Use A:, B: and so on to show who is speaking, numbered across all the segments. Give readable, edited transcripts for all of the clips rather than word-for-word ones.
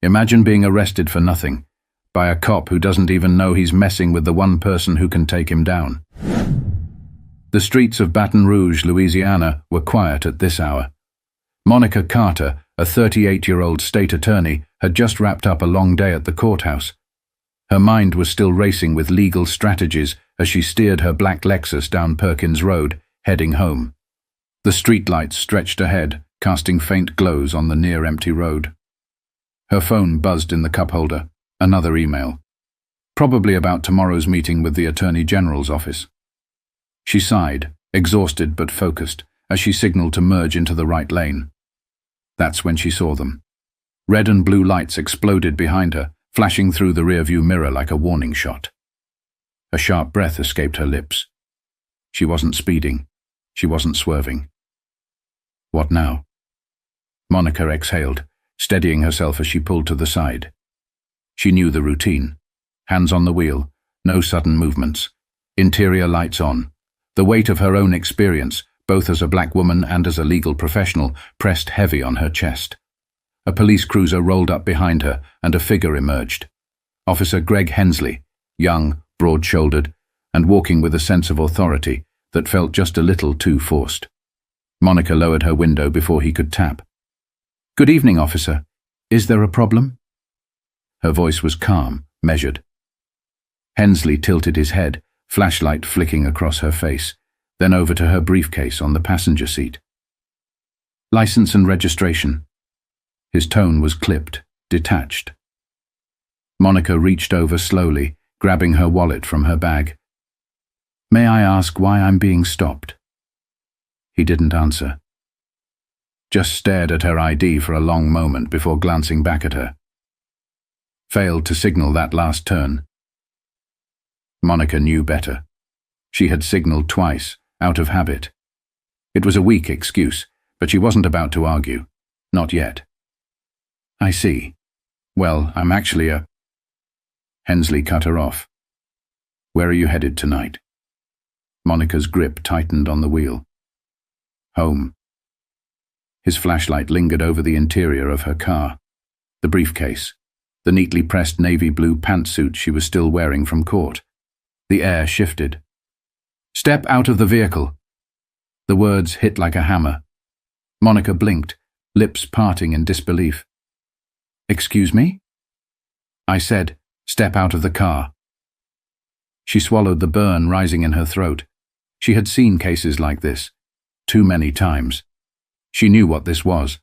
A: Imagine being arrested for nothing, by a cop who doesn't even know he's messing with the one person who can take him down. The streets of Baton Rouge, Louisiana, were quiet at this hour. Monica Carter, a 38-year-old state attorney, had just wrapped up a long day at the courthouse. Her mind was still racing with legal strategies as she steered her black Lexus down Perkins Road, heading home. The streetlights stretched ahead, casting faint glows on the near-empty road. Her phone buzzed in the cup holder. Another email. Probably about tomorrow's meeting with the Attorney General's office. She sighed, exhausted but focused, as she signaled to merge into the right lane. That's when she saw them. Red and blue lights exploded behind her, flashing through the rearview mirror like a warning shot. A sharp breath escaped her lips. She wasn't speeding. She wasn't swerving. What now? Monica exhaled, steadying herself as she pulled to the side. She knew the routine. Hands on the wheel, no sudden movements. Interior lights on. The weight of her own experience, both as a black woman and as a legal professional, pressed heavy on her chest. A police cruiser rolled up behind her, and a figure emerged. Officer Greg Hensley, young, broad-shouldered, and walking with a sense of authority that felt just a little too forced. Monica lowered her window before he could tap. "Good evening, officer. Is there a problem?" Her voice was calm, measured. Hensley tilted his head, flashlight flicking across her face, then over to her briefcase on the passenger seat. "License and registration." His tone was clipped, detached. Monica reached over slowly, grabbing her wallet from her bag. "May I ask why I'm being stopped?" He didn't answer. Just stared at her ID for a long moment before glancing back at her. Failed to signal that last turn. Monica knew better. She had signaled twice, out of habit. It was a weak excuse, but she wasn't about to argue. Not yet. "I see. Well, I'm actually a—" Hensley cut her off. "Where are you headed tonight?" Monica's grip tightened on the wheel. "Home." His flashlight lingered over the interior of her car. The briefcase. The neatly pressed navy blue pantsuit she was still wearing from court. The air shifted. "Step out of the vehicle." The words hit like a hammer. Monica blinked, lips parting in disbelief. "Excuse me?" "I said, step out of the car." She swallowed the burn rising in her throat. She had seen cases like this. Too many times. She knew what this was.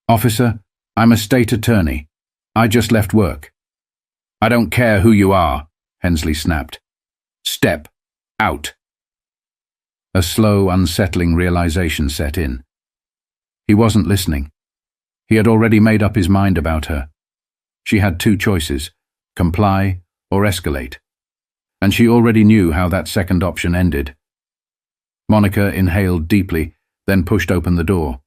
A: "Officer, I'm a state attorney. I just left work." "I don't care who you are," Hensley snapped. "Step out." A slow, unsettling realization set in. He wasn't listening. He had already made up his mind about her. She had two choices, comply or escalate. And she already knew how that second option ended. Monica inhaled deeply, then pushed open the door.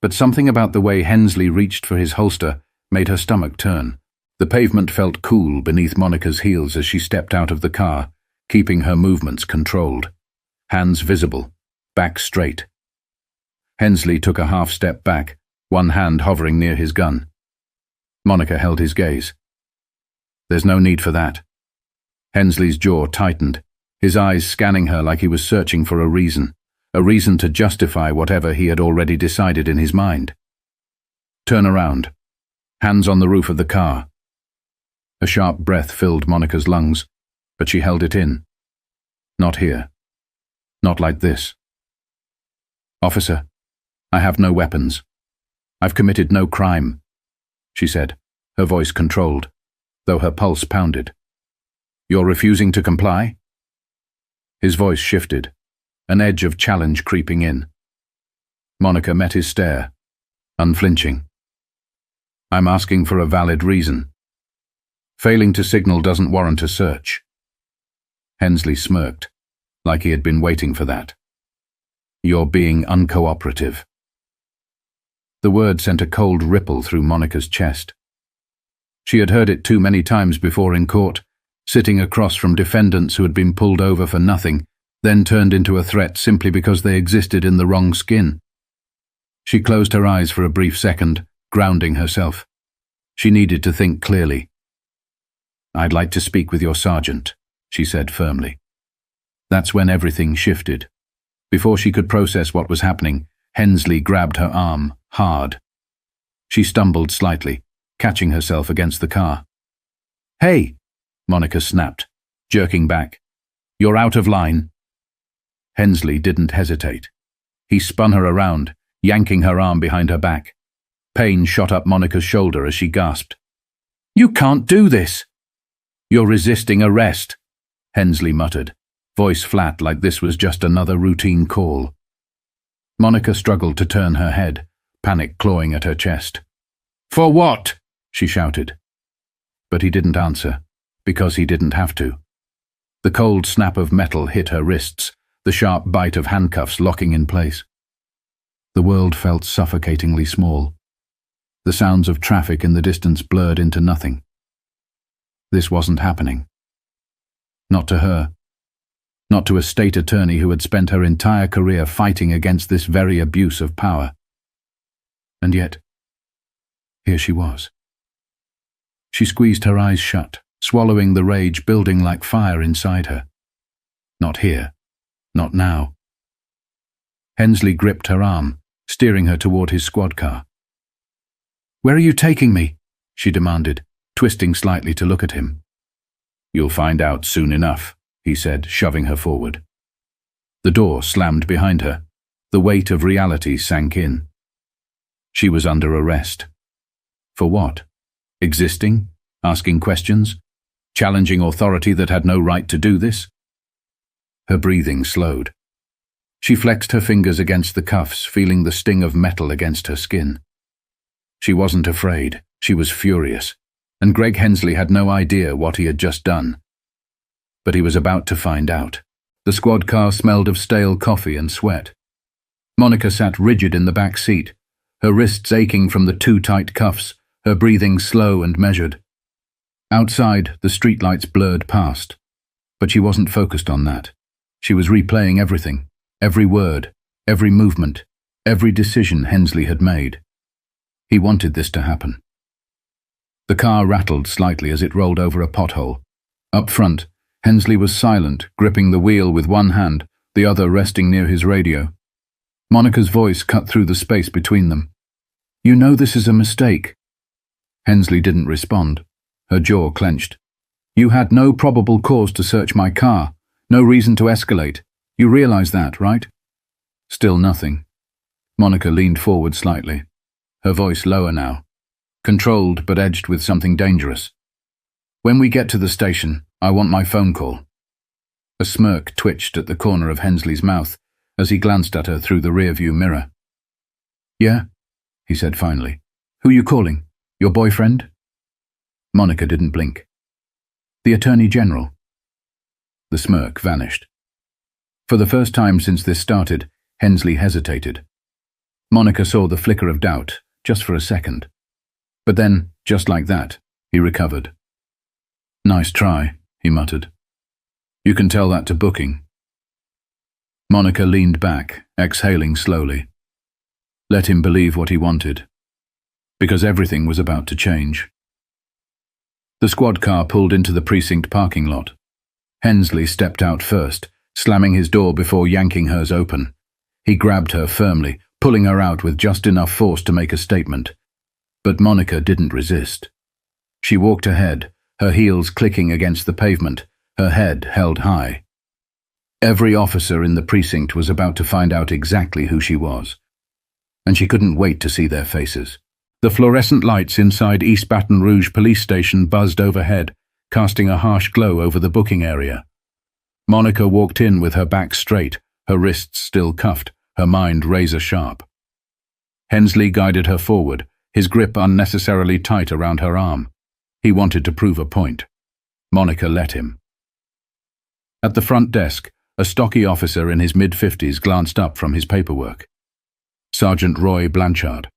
A: But something about the way Hensley reached for his holster made her stomach turn. The pavement felt cool beneath Monica's heels as she stepped out of the car, keeping her movements controlled. Hands visible, back straight. Hensley took a half step back, one hand hovering near his gun. Monica held his gaze. "There's no need for that." Hensley's jaw tightened, his eyes scanning her like he was searching for a reason to justify whatever he had already decided in his mind. "Turn around." Hands on the roof of the car. A sharp breath filled Monica's lungs, but she held it in. "Not here. Not like this." "Officer, I have no weapons. I've committed no crime," she said, her voice controlled, though her pulse pounded. "You're refusing to comply?" His voice shifted, an edge of challenge creeping in. Monica met his stare, unflinching. "I'm asking for a valid reason. Failing to signal doesn't warrant a search." Hensley smirked, like he had been waiting for that. "You're being uncooperative." The word sent a cold ripple through Monica's chest. She had heard it too many times before in court, sitting across from defendants who had been pulled over for nothing, then turned into a threat simply because they existed in the wrong skin. She closed her eyes for a brief second, grounding herself. She needed to think clearly. "I'd like to speak with your sergeant," she said firmly. That's when everything shifted. Before she could process what was happening, Hensley grabbed her arm, hard. She stumbled slightly, catching herself against the car. "Hey!" Monica snapped, jerking back. "You're out of line." Hensley didn't hesitate. He spun her around, yanking her arm behind her back. Pain shot up Monica's shoulder as she gasped. "You can't do this!" "You're resisting arrest," Hensley muttered, voice flat like this was just another routine call. Monica struggled to turn her head, panic clawing at her chest. "For what?" she shouted. But he didn't answer, because he didn't have to. The cold snap of metal hit her wrists, the sharp bite of handcuffs locking in place. The world felt suffocatingly small. The sounds of traffic in the distance blurred into nothing. This wasn't happening. Not to her. Not to a state attorney who had spent her entire career fighting against this very abuse of power. And yet, here she was. She squeezed her eyes shut, swallowing the rage building like fire inside her. Not here. Not now. Hensley gripped her arm, steering her toward his squad car. "Where are you taking me?" she demanded, twisting slightly to look at him. "You'll find out soon enough," he said, shoving her forward. The door slammed behind her. The weight of reality sank in. She was under arrest. For what? Existing? Asking questions? Challenging authority that had no right to do this? Her breathing slowed. She flexed her fingers against the cuffs, feeling the sting of metal against her skin. She wasn't afraid. She was furious. And Greg Hensley had no idea what he had just done. But he was about to find out. The squad car smelled of stale coffee and sweat. Monica sat rigid in the back seat, her wrists aching from the too tight cuffs, her breathing slow and measured. Outside, the streetlights blurred past. But she wasn't focused on that. She was replaying everything, every word, every movement, every decision Hensley had made. He wanted this to happen. The car rattled slightly as it rolled over a pothole. Up front, Hensley was silent, gripping the wheel with one hand, the other resting near his radio. Monica's voice cut through the space between them. "You know this is a mistake." Hensley didn't respond. Her jaw clenched. "You had no probable cause to search my car, no reason to escalate. You realize that, right?" Still nothing. Monica leaned forward slightly, her voice lower now, controlled but edged with something dangerous. "When we get to the station, I want my phone call." A smirk twitched at the corner of Hensley's mouth as he glanced at her through the rearview mirror. "Yeah?" he said finally. "Who you calling? Your boyfriend?" Monica didn't blink. "The Attorney General." The smirk vanished. For the first time since this started, Hensley hesitated. Monica saw the flicker of doubt, just for a second. But then, just like that, he recovered. "Nice try," he muttered. "You can tell that to booking." Monica leaned back, exhaling slowly. Let him believe what he wanted. Because everything was about to change. The squad car pulled into the precinct parking lot. Hensley stepped out first, slamming his door before yanking hers open. He grabbed her firmly, pulling her out with just enough force to make a statement. But Monica didn't resist. She walked ahead, her heels clicking against the pavement, her head held high. Every officer in the precinct was about to find out exactly who she was. And she couldn't wait to see their faces. The fluorescent lights inside East Baton Rouge police station buzzed overhead, casting a harsh glow over the booking area. Monica walked in with her back straight, her wrists still cuffed, her mind razor-sharp. Hensley guided her forward, his grip unnecessarily tight around her arm. He wanted to prove a point. Monica let him. At the front desk, a stocky officer in his mid-50s glanced up from his paperwork. Sergeant Roy Blanchard.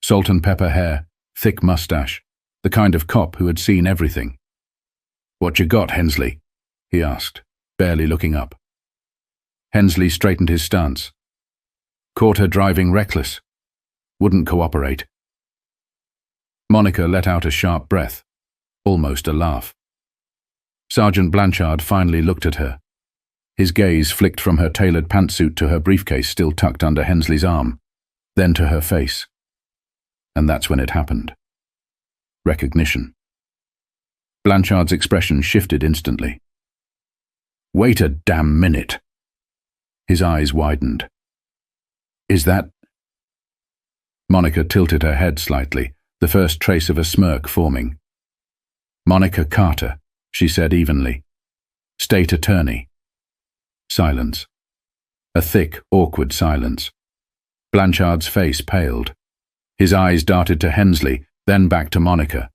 A: Salt and pepper hair, thick mustache, the kind of cop who had seen everything. "What you got, Hensley?" he asked, barely looking up. Hensley straightened his stance. "Caught her driving reckless. Wouldn't cooperate." Monica let out a sharp breath, almost a laugh. Sergeant Blanchard finally looked at her. His gaze flicked from her tailored pantsuit to her briefcase still tucked under Hensley's arm, then to her face. And that's when it happened. Recognition. Blanchard's expression shifted instantly. "Wait a damn minute." His eyes widened. "Is that—" Monica tilted her head slightly, the first trace of a smirk forming. "Monica Carter," she said evenly. "State attorney." Silence. A thick, awkward silence. Blanchard's face paled. His eyes darted to Hensley, then back to Monica.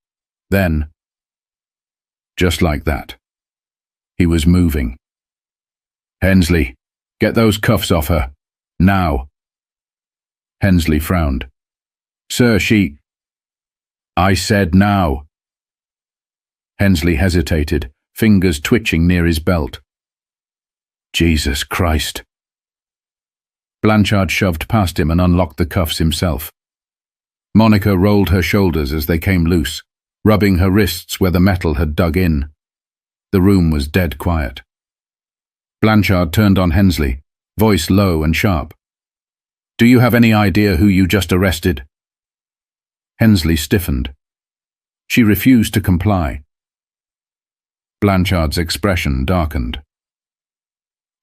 A: Then, just like that, he was moving. "Hensley, get those cuffs off her. Now." Hensley frowned. "Sir, she—" "I said now." Hensley hesitated, fingers twitching near his belt. "Jesus Christ." Blanchard shoved past him and unlocked the cuffs himself. Monica rolled her shoulders as they came loose, rubbing her wrists where the metal had dug in. The room was dead quiet. Blanchard turned on Hensley, voice low and sharp. "Do you have any idea who you just arrested?" Hensley stiffened. She refused to comply. Blanchard's expression darkened.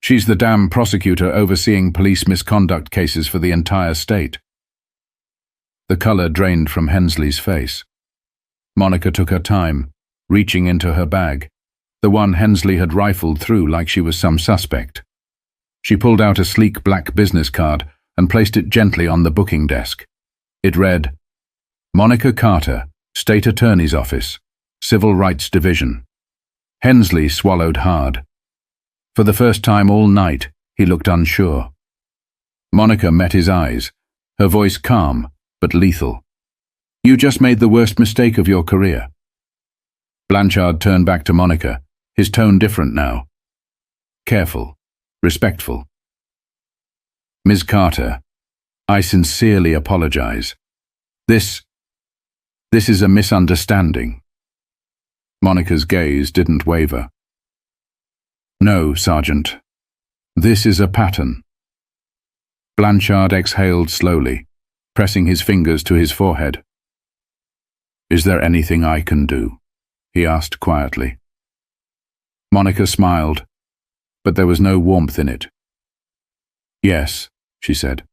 A: "She's the damn prosecutor overseeing police misconduct cases for the entire state." The color drained from Hensley's face. Monica took her time, reaching into her bag, the one Hensley had rifled through like she was some suspect. She pulled out a sleek black business card and placed it gently on the booking desk. It read, "Monica Carter, State Attorney's Office, Civil Rights Division." Hensley swallowed hard. For the first time all night, he looked unsure. Monica met his eyes, her voice calm but lethal. "You just made the worst mistake of your career." Blanchard turned back to Monica, his tone different now. Careful, respectful. "Ms. Carter, I sincerely apologize. This is a misunderstanding." Monica's gaze didn't waver. "No, Sergeant. This is a pattern." Blanchard exhaled slowly, pressing his fingers to his forehead. "Is there anything I can do?" he asked quietly. Monica smiled, but there was no warmth in it. "Yes," she said.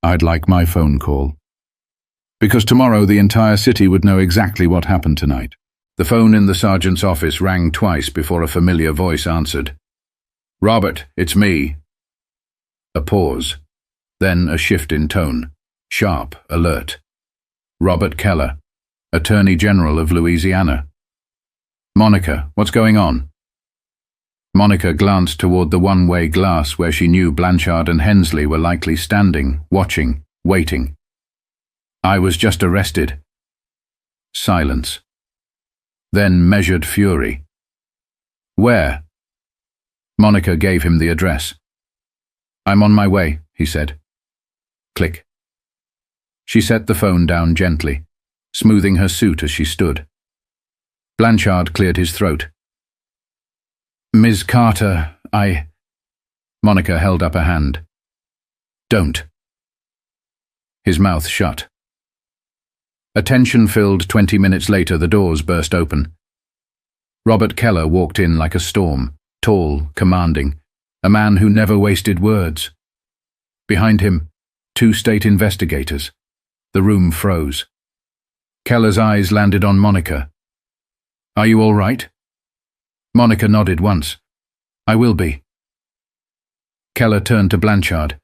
A: "I'd like my phone call. Because tomorrow the entire city would know exactly what happened tonight." The phone in the sergeant's office rang twice before a familiar voice answered. "Robert, it's me." A pause, then a shift in tone, sharp, alert. "Robert Keller, Attorney General of Louisiana." "Monica, what's going on?" Monica glanced toward the one-way glass where she knew Blanchard and Hensley were likely standing, watching, waiting. "I was just arrested." Silence. Then measured fury. "Where?" Monica gave him the address. "I'm on my way," he said. Click. She set the phone down gently, smoothing her suit as she stood. Blanchard cleared his throat. "Ms. Carter, I—" Monica held up a hand. "Don't." His mouth shut. A tension-filled 20 minutes later, the doors burst open. Robert Keller walked in like a storm, tall, commanding, a man who never wasted words. Behind him, 2 state investigators. The room froze. Keller's eyes landed on Monica. "Are you all right?" Monica nodded once. "I will be." Keller turned to Blanchard.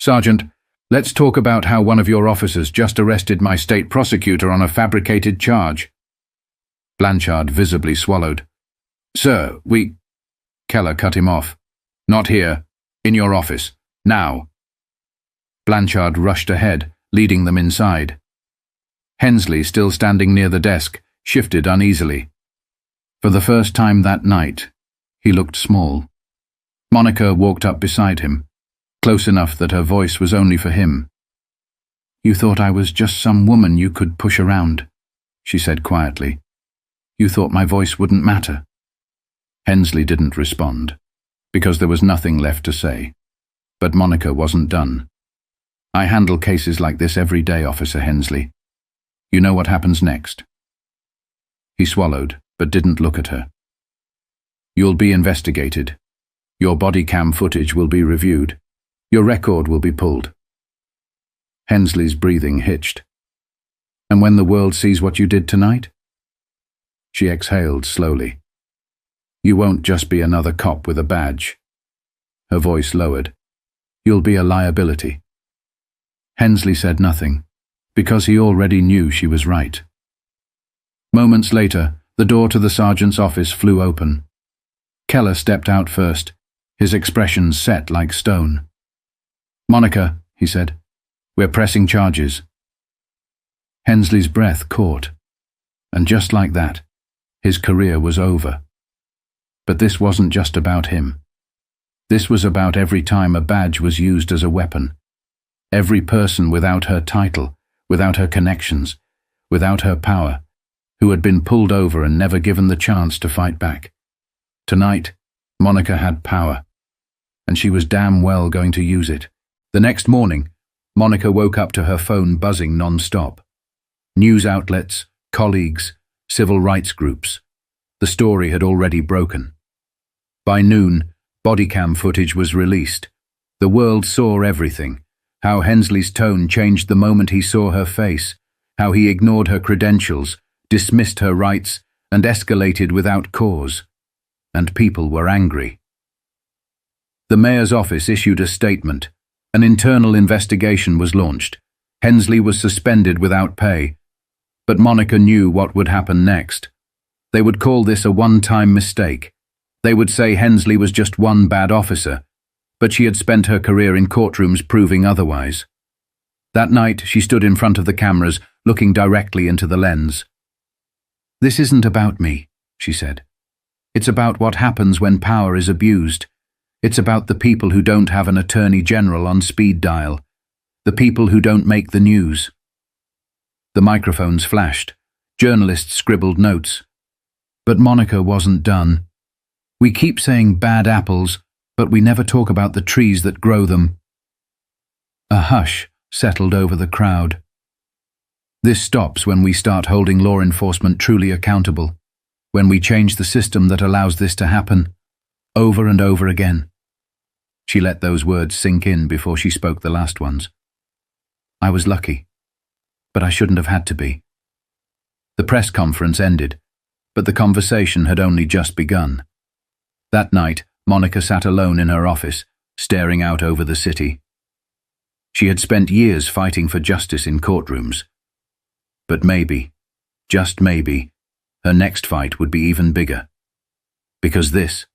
A: "Sergeant, let's talk about how one of your officers just arrested my state prosecutor on a fabricated charge." Blanchard visibly swallowed. "Sir, we—" Keller cut him off. "Not here. In your office. Now." Blanchard rushed ahead, leading them inside. Hensley, still standing near the desk, shifted uneasily. For the first time that night, he looked small. Monica walked up beside him, close enough that her voice was only for him. "You thought I was just some woman you could push around," she said quietly. "You thought my voice wouldn't matter." Hensley didn't respond, because there was nothing left to say. But Monica wasn't done. "I handle cases like this every day, Officer Hensley. You know what happens next." He swallowed, but didn't look at her. "You'll be investigated. Your body cam footage will be reviewed. Your record will be pulled." Hensley's breathing hitched. "And when the world sees what you did tonight?" She exhaled slowly. "You won't just be another cop with a badge." Her voice lowered. "You'll be a liability." Hensley said nothing, because he already knew she was right. Moments later, the door to the sergeant's office flew open. Keller stepped out first, his expression set like stone. "Monica," he said, "we're pressing charges." Hensley's breath caught, and just like that, his career was over. But this wasn't just about him. This was about every time a badge was used as a weapon. Every person without her title, without her connections, without her power, who had been pulled over and never given the chance to fight back. Tonight, Monica had power, and she was damn well going to use it. The next morning, Monica woke up to her phone buzzing non-stop. News outlets, colleagues, civil rights groups. The story had already broken. By noon, body cam footage was released. The world saw everything. How Hensley's tone changed the moment he saw her face. How he ignored her credentials, dismissed her rights, and escalated without cause. And people were angry. The mayor's office issued a statement. An internal investigation was launched. Hensley was suspended without pay. But Monica knew what would happen next. They would call this a one-time mistake. They would say Hensley was just one bad officer, but she had spent her career in courtrooms proving otherwise. That night, she stood in front of the cameras, looking directly into the lens. "This isn't about me," she said. "It's about what happens when power is abused. It's about the people who don't have an attorney general on speed dial, the people who don't make the news." The microphones flashed. Journalists scribbled notes. But Monica wasn't done. "We keep saying bad apples, but we never talk about the trees that grow them." A hush settled over the crowd. This stops when we start holding law enforcement truly accountable, when we change the system that allows this to happen, over and over again. She let those words sink in before she spoke the last ones. "I was lucky, but I shouldn't have had to be." The press conference ended, but the conversation had only just begun. That night, Monica sat alone in her office, staring out over the city. She had spent years fighting for justice in courtrooms. But maybe, just maybe, her next fight would be even bigger. Because this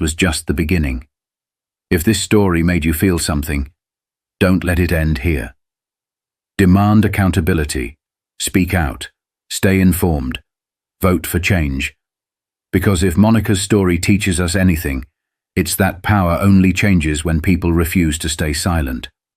A: was just the beginning. If this story made you feel something, don't let it end here. Demand accountability, speak out, stay informed, vote for change. Because if Monica's story teaches us anything, it's that power only changes when people refuse to stay silent.